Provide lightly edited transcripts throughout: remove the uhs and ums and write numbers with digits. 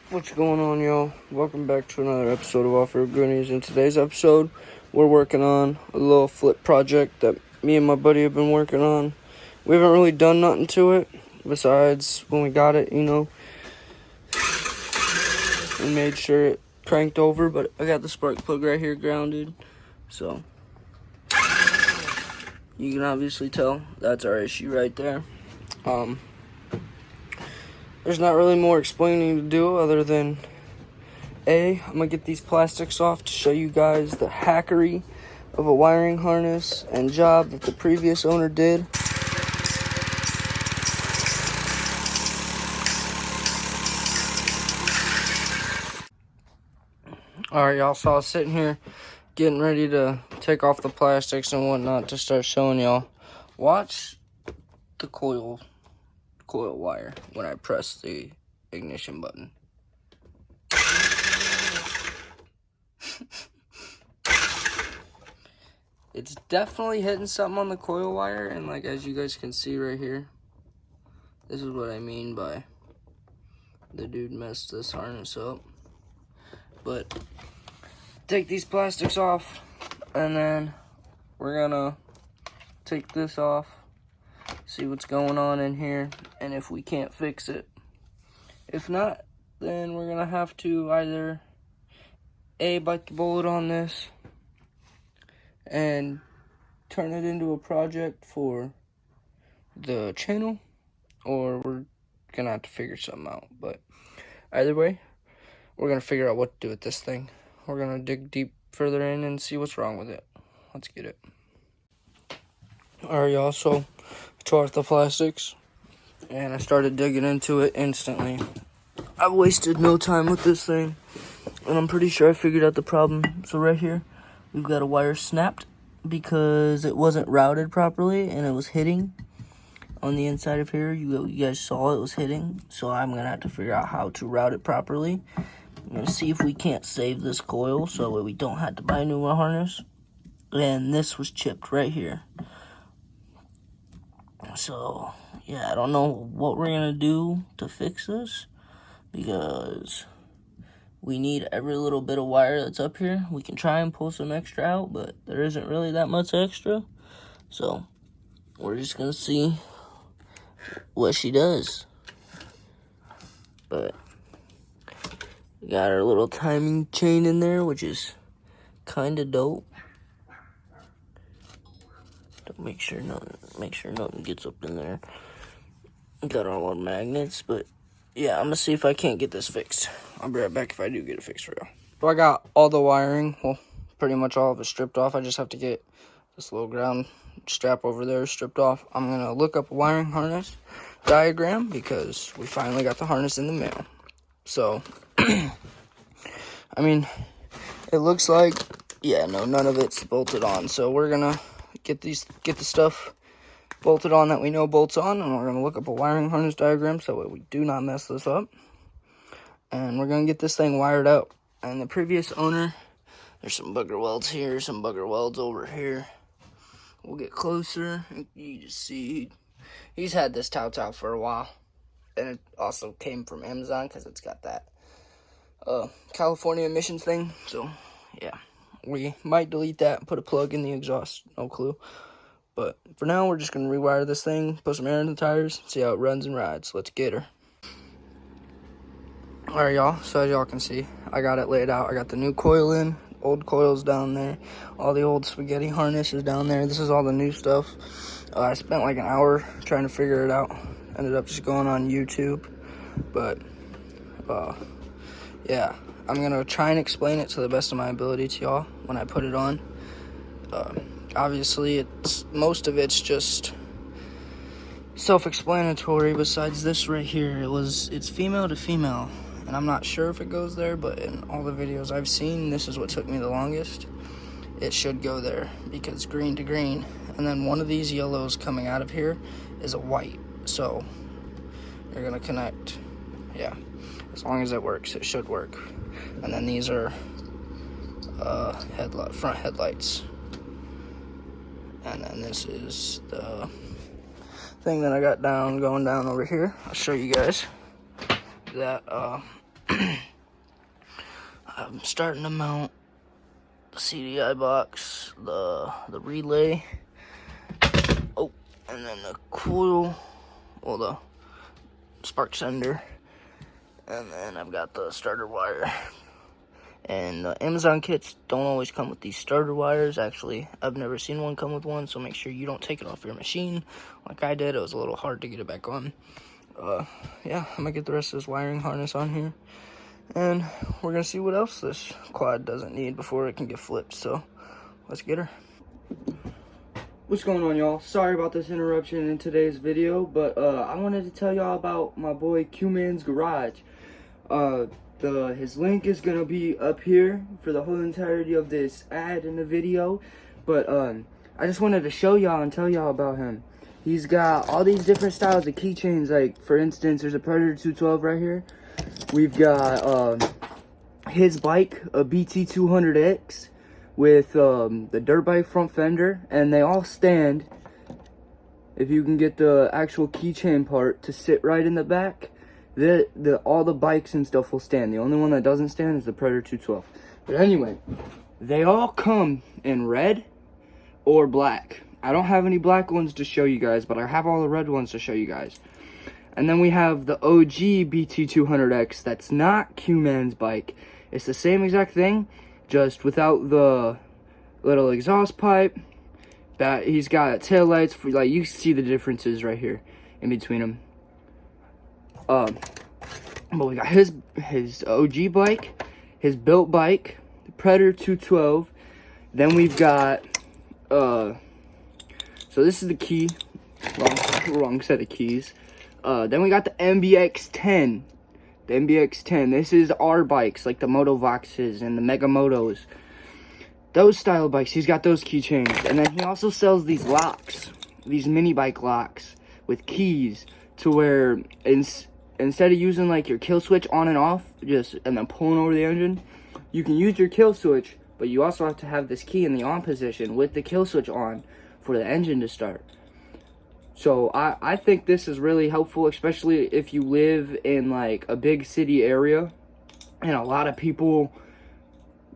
What's going on, y'all? Welcome back to another episode of Off-Road Goonies. In today's episode, we're working on a little flip project that me and my buddy have been working on. We haven't really done nothing to it, besides when we got it, we made sure it cranked over, but I got the spark plug right here grounded, so you can obviously tell that's our issue right there. There's not really more explaining to do other than I'm going to get these plastics off to show you guys the hackery of a wiring harness and job that the previous owner did. Alright, y'all, so I was sitting here getting ready to take off the plastics and whatnot to start showing y'all. Watch the coil wire when I press the ignition button. It's definitely hitting something on the coil wire, and like as you guys can see right here, this is what I mean by the dude messed this harness up. But take these plastics off, and then we're gonna take this off, see what's going on in here, and if we can't fix it. If not, then we're gonna have to either bite the bullet on this and turn it into a project for the channel, or we're gonna have to figure something out. But either way, we're gonna figure out what to do with this thing. We're gonna dig deep further in and see what's wrong with it. Let's get it. Alright, y'all, so I tore off the plastics and I started digging into it instantly. I wasted no time with this thing, and I'm pretty sure I figured out the problem. So right here, we've got a wire snapped because it wasn't routed properly and it was hitting on the inside of here. You guys saw it was hitting, so I'm gonna have to figure out how to route it properly. I'm gonna see if we can't save this coil so we don't have to buy a new harness. And this was chipped right here. So yeah, I don't know what we're gonna do to fix this, because we need every little bit of wire that's up here. We can try and pull some extra out, but there isn't really that much extra. So we're just gonna see what she does. But we got our little timing chain in there, which is kind of dope. Don't make sure nothing gets up in there. Got all our magnets, but yeah, I'm gonna see if I can't get this fixed. I'll be right back if I do get it fixed for real. So I got all the wiring, well, pretty much all of it stripped off. I just have to get this little ground strap over there stripped off. I'm gonna look up a wiring harness diagram because we finally got the harness in the mail. So, I mean, it looks like, yeah, no, none of it's bolted on. So we're gonna get the stuff bolted on that we know bolts on, and we're gonna look up a wiring harness diagram so that we do not mess this up. And we're gonna get this thing wired out. And the previous owner, there's some bugger welds here, some bugger welds over here. We'll get closer, and you just see he's had this TaoTao for a while, and it also came from Amazon because it's got that California emissions thing. So yeah, we might delete that and put a plug in the exhaust, no clue. But for now, we're just going to rewire this thing, put some air in the tires, see how it runs and rides. Let's get her. Alright, y'all, so as y'all can see, I got it laid out. I got the new coil in, old coils down there, all the old spaghetti harnesses down there. This is all the new stuff. I spent like an hour trying to figure it out. Ended up just going on YouTube. But, yeah, I'm going to try and explain it to the best of my ability to y'all when I put it on. Obviously, most of it's just self-explanatory. Besides this right here, it's female to female, and I'm not sure if it goes there, but in all the videos I've seen, this is what took me the longest. It should go there because green to green, and then one of these yellows coming out of here is a white. So you're gonna connect, yeah. As long as it works, it should work. And then these are front headlights. And then this is the thing that I got going down over here. I'll show you guys that I'm starting to mount the CDI box, the relay, oh, and then the coil, well, the spark sender, and then I've got the starter wire. And the Amazon kits don't always come with these starter wires. Actually, I've never seen one come with one, so make sure you don't take it off your machine like I did. It was a little hard to get it back on. Yeah, I'm gonna get the rest of this wiring harness on here, and we're gonna see what else this quad doesn't need before it can get flipped. So let's get her. What's going on, y'all? Sorry about this interruption in today's video, but I wanted to tell y'all about my boy Q-Man's Garage. His link is gonna be up here for the whole entirety of this ad in the video, but I just wanted to show y'all and tell y'all about him. He's got all these different styles of keychains. Like, for instance, there's a Predator 212 right here. We've got his bike, a BT200X, with the dirt bike front fender, and they all stand, if you can get the actual keychain part to sit right in the back. All the bikes and stuff will stand. The only one that doesn't stand is the Predator 212. But anyway, they all come in red or black. I don't have any black ones to show you guys, but I have all the red ones to show you guys. And then we have the OG BT200X. That's not Q-Man's bike. It's the same exact thing, just without the little exhaust pipe. That he's got taillights for, like, you see the differences right here in between them. But we got his OG bike, his built bike, the Predator 212. Then we've got so this is the key, wrong set of keys. Then we got the MBX10. The MBX10. This is our bikes, like the Motovoxes and the Mega Motos. Those style bikes, he's got those keychains. And then he also sells these locks, these mini bike locks with keys, to where instead of using like your kill switch on and off, and then pulling over the engine, you can use your kill switch, but you also have to have this key in the on position with the kill switch on for the engine to start. So I think this is really helpful, especially if you live in like a big city area and a lot of people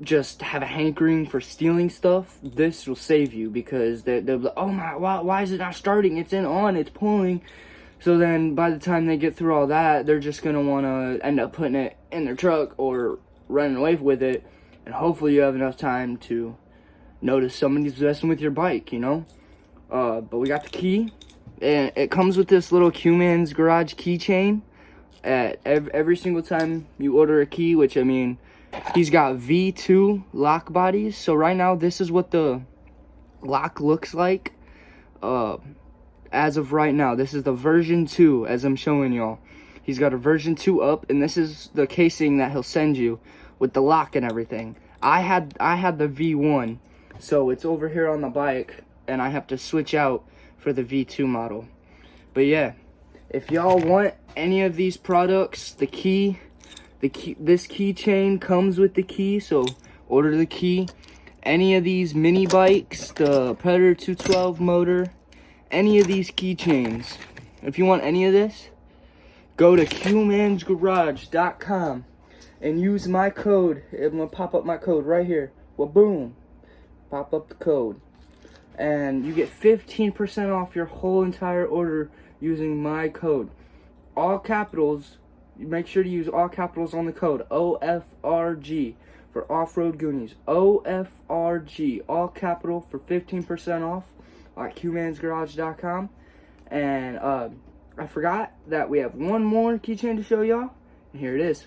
just have a hankering for stealing stuff. This will save you, because they'll be like, oh my, why is it not starting? It's on, it's pulling. So then by the time they get through all that, they're just going to want to end up putting it in their truck or running away with it. And hopefully you have enough time to notice somebody's messing with your bike, you know. But we got the key. And it comes with this little Q-Man's Garage keychain. At every single time you order a key, which, I mean, he's got V2 lock bodies. So right now, this is what the lock looks like. As of right now, this is the version 2, as I'm showing y'all. He's got a version 2 up, and this is the casing that he'll send you with the lock and everything. I had the V1, so it's over here on the bike, and I have to switch out for the V2 model. But yeah, if y'all want any of these products, this keychain comes with the key, so order the key. Any of these mini bikes, the Predator 212 motor, any of these keychains, if you want any of this, go to qmansgarage.com and use my code. I'm gonna pop up my code right here. Well, boom, pop up the code, and you get 15% off your whole entire order using my code. All capitals. Make sure to use all capitals on the code. OFRG for Off-Road Goonies. OFRG, all capital, for 15% off at qmansgarage.com. And I forgot that we have one more keychain to show y'all, and here it is.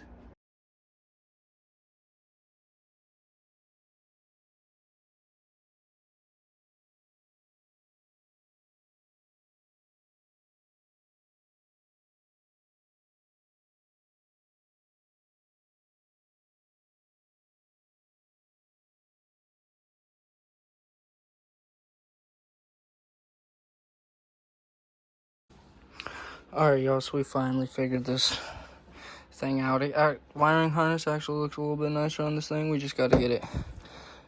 Alright, y'all, so we finally figured this thing out. Wiring harness actually looks a little bit nicer on this thing. We just got to get it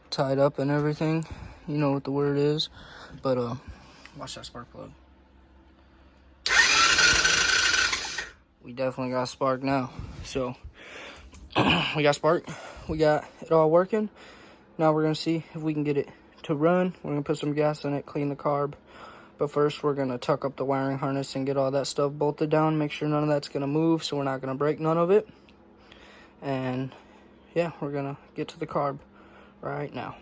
tied up and everything. You know what the word is. But, watch that spark plug. We definitely got spark now. So, We got spark. We got it all working. Now we're gonna see if we can get it to run. We're gonna put some gas in it, clean the carb. But first we're gonna tuck up the wiring harness and get all that stuff bolted down. Make sure none of that's gonna move, so we're not gonna break none of it. And yeah, we're gonna get to the carb right now.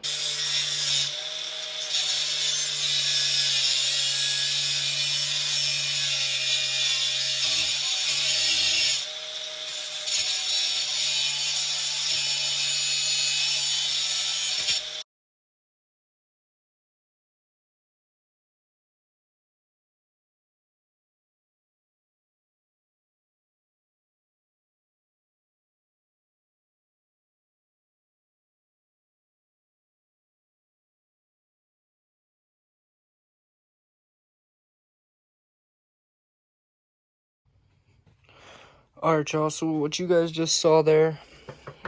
Alright, y'all, so what you guys just saw there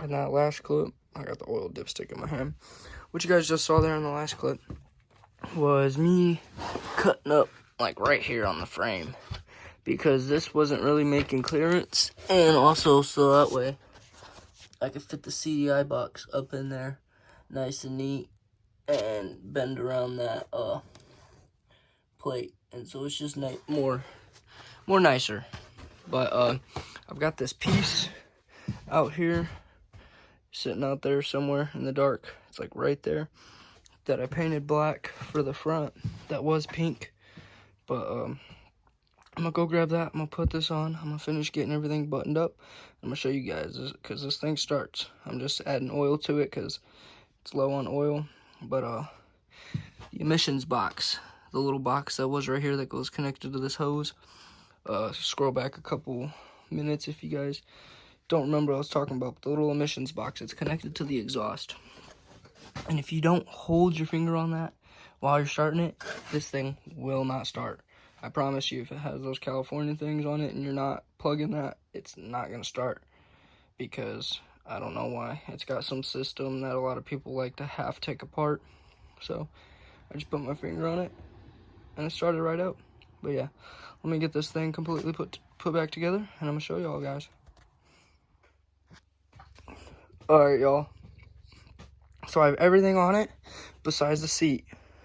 in that last clip, I got the oil dipstick in my hand. What you guys just saw there in the last clip was me cutting up like right here on the frame, because this wasn't really making clearance, and also so that way I could fit the CDI box up in there nice and neat and bend around that plate, and so it's just more nicer. But I've got this piece out here sitting out there somewhere in the dark. It's like right there, that I painted black for the front. That was pink, but I'm gonna go grab that. I'm gonna put this on. I'm gonna finish getting everything buttoned up. I'm gonna show you guys, because this thing starts. I'm just adding oil to it because it's low on oil. But the emissions box, the little box that was right here that goes connected to this hose. Scroll back a couple minutes if you guys don't remember what I was talking about. The little emissions box, it's connected to the exhaust. And if you don't hold your finger on that while you're starting it, this thing will not start. I promise you, if it has those California things on it and you're not plugging that, it's not going to start. Because I don't know why. It's got some system that a lot of people like to half take apart. So I just put my finger on it and it started right out. But yeah, let me get this thing completely put back together, and I'm going to show y'all, guys. Alright, y'all. So I have everything on it besides the seat.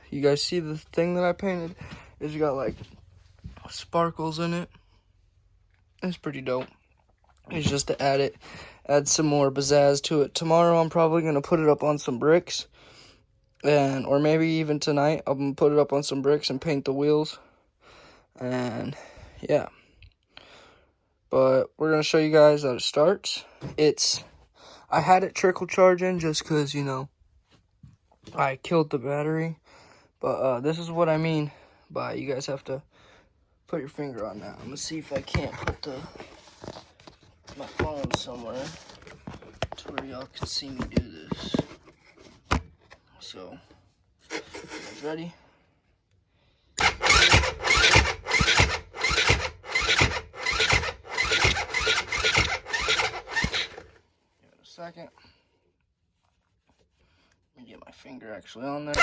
You guys see the thing that I painted? It's got like sparkles in it. It's pretty dope. It's just to add some more pizzazz to it. Tomorrow I'm probably going to put it up on some bricks. Or maybe even tonight I'm going to put it up on some bricks and paint the wheels. And yeah. But we're going to show you guys how it starts. I had it trickle charging just because, you know, I killed the battery. But this is what I mean by you guys have to put your finger on that. I'm going to see if I can't put my phone somewhere to where y'all can see me do this. So, you guys ready? Give it a second. Let me get my finger actually on there.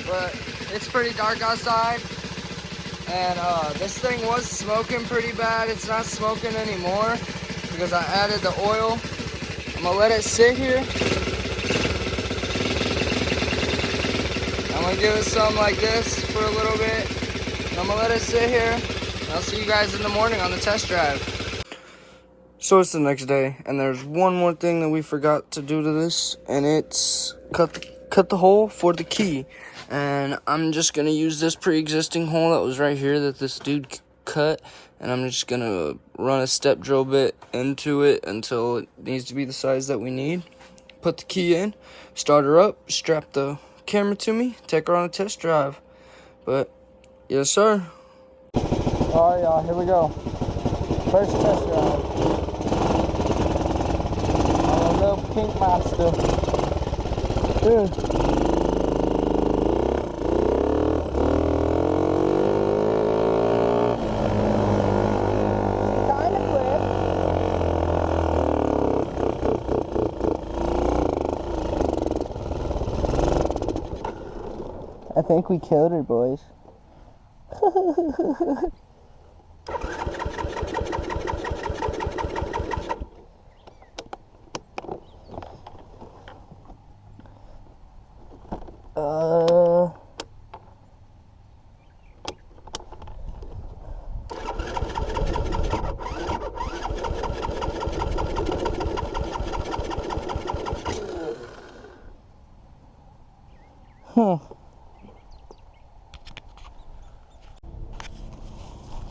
But it's pretty dark outside, and this thing was smoking pretty bad. It's not smoking anymore because I added the oil. I'm gonna let it sit here. I'm gonna give it some like this for a little bit, and I'm gonna let it sit here. I'll see you guys in the morning on the test drive. So it's the next day, and there's one more thing that we forgot to do to this, and it's cut the hole for the key. And I'm just gonna use this pre-existing hole that was right here that this dude cut, and I'm just gonna run a step drill bit into it until it needs to be the size that we need. Put the key in, start her up, strap the camera to me, take her on a test drive. But yes, sir. All right, y'all, here we go. First test drive. I'm a little pink monster. Kinda quick. think we killed her, boys.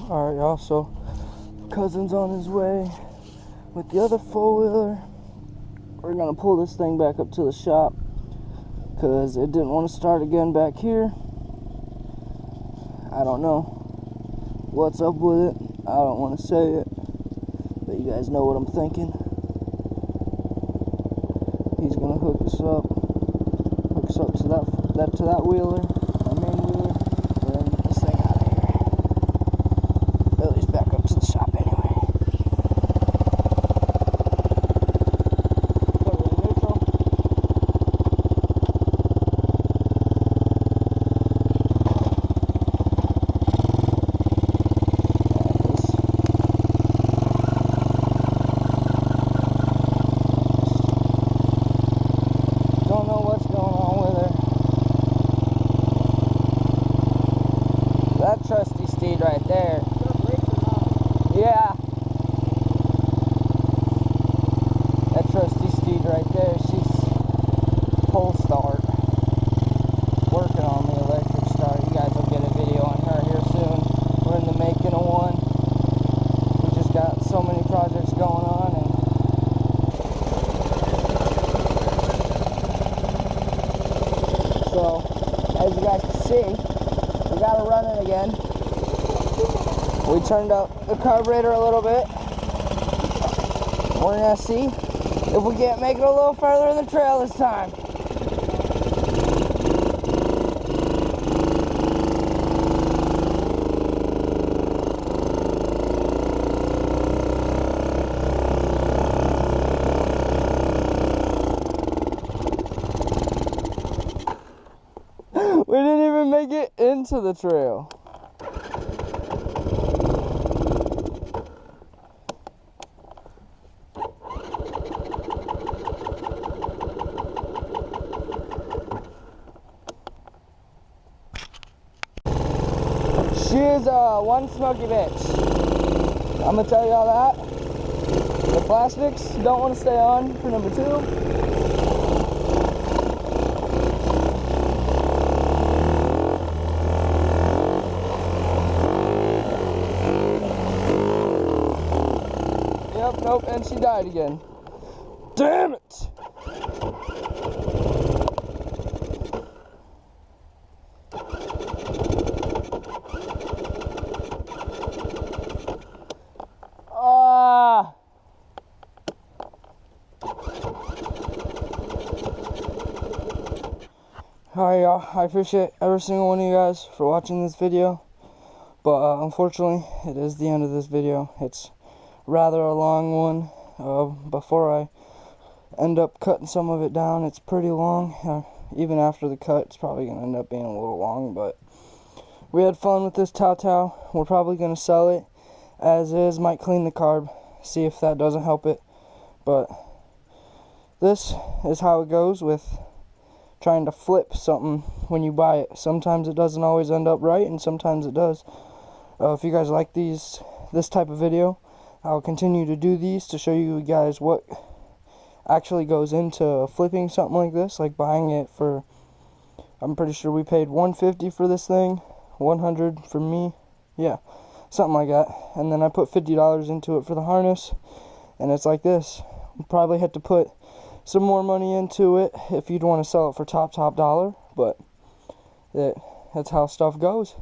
Alright, y'all, so cousin's on his way with the other four-wheeler. We're gonna pull this thing back up to the shop because it didn't want to start again back here. I don't know what's up with it. I don't want to say it, but you guys know what I'm thinking. He's gonna hook us up to that wheeler, our main wheeler. We're gonna get this thing out of here. Billy's back up to the shop anyway. Put it in neutral. Don't know what's going on with her. That trusty steed right there. Yeah. That trusty steed right there, she's full start. Working on the electric start. You guys will get a video on her here soon. We're in the making of one. We just got so many projects going on, and so as you guys can see, we got it running again. We turned up the carburetor a little bit. We're gonna see if we can't make it a little further in the trail this time. We didn't even make it into the trail. She is one smoky bitch. I'm gonna tell y'all that. The plastics don't want to stay on for number 2. Nope, and she died again. Damn it! Alright, y'all, I appreciate every single one of you guys for watching this video, but unfortunately it is the end of this video. It's rather a long one. Before I end up cutting some of it down, it's pretty long. Even after the cut, it's probably going to end up being a little long, but we had fun with this TaoTao. We're probably going to sell it as is, might clean the carb, see if that doesn't help it, but this is how it goes with trying to flip something when you buy it. Sometimes it doesn't always end up right, and sometimes it does. If you guys like this type of video, I'll continue to do these to show you guys what actually goes into flipping something like this, like buying it for, I'm pretty sure we paid $150 for this thing, $100 for me, yeah, something like that. And then I put $50 into it for the harness, and it's like this. We'll probably have to put some more money into it if you'd want to sell it for top dollar, but that's how stuff goes.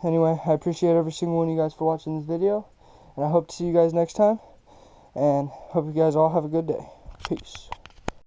Anyway, I appreciate every single one of you guys for watching this video, and I hope to see you guys next time, and hope you guys all have a good day. Peace.